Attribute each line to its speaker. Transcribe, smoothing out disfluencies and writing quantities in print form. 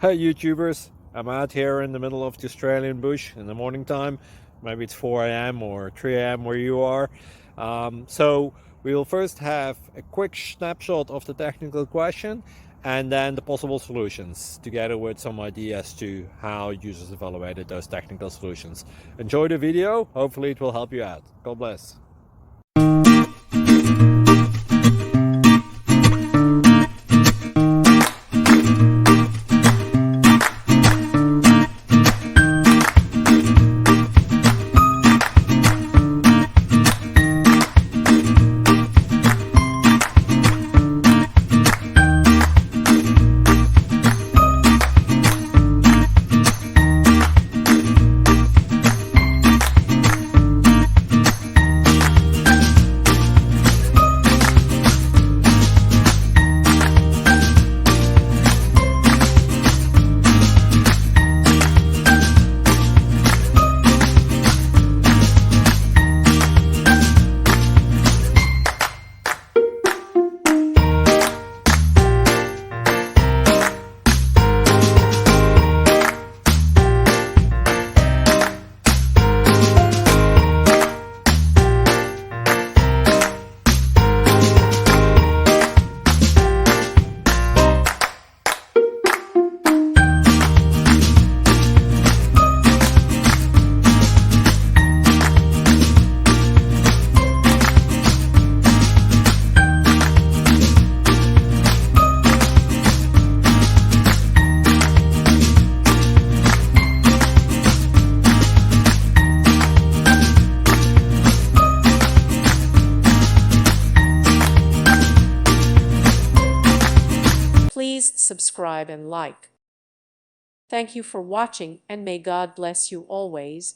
Speaker 1: Hey YouTubers, I'm out here in the middle of the Australian bush in the morning time. Maybe it's 4 a.m. or 3 a.m. where you are. So we'll first have a quick snapshot of the technical question and then the possible solutions, together with some ideas to how users evaluated those technical solutions. Enjoy the video, hopefully it will help you out. God bless.
Speaker 2: Please subscribe and like. Thank you for watching, and may God bless you always.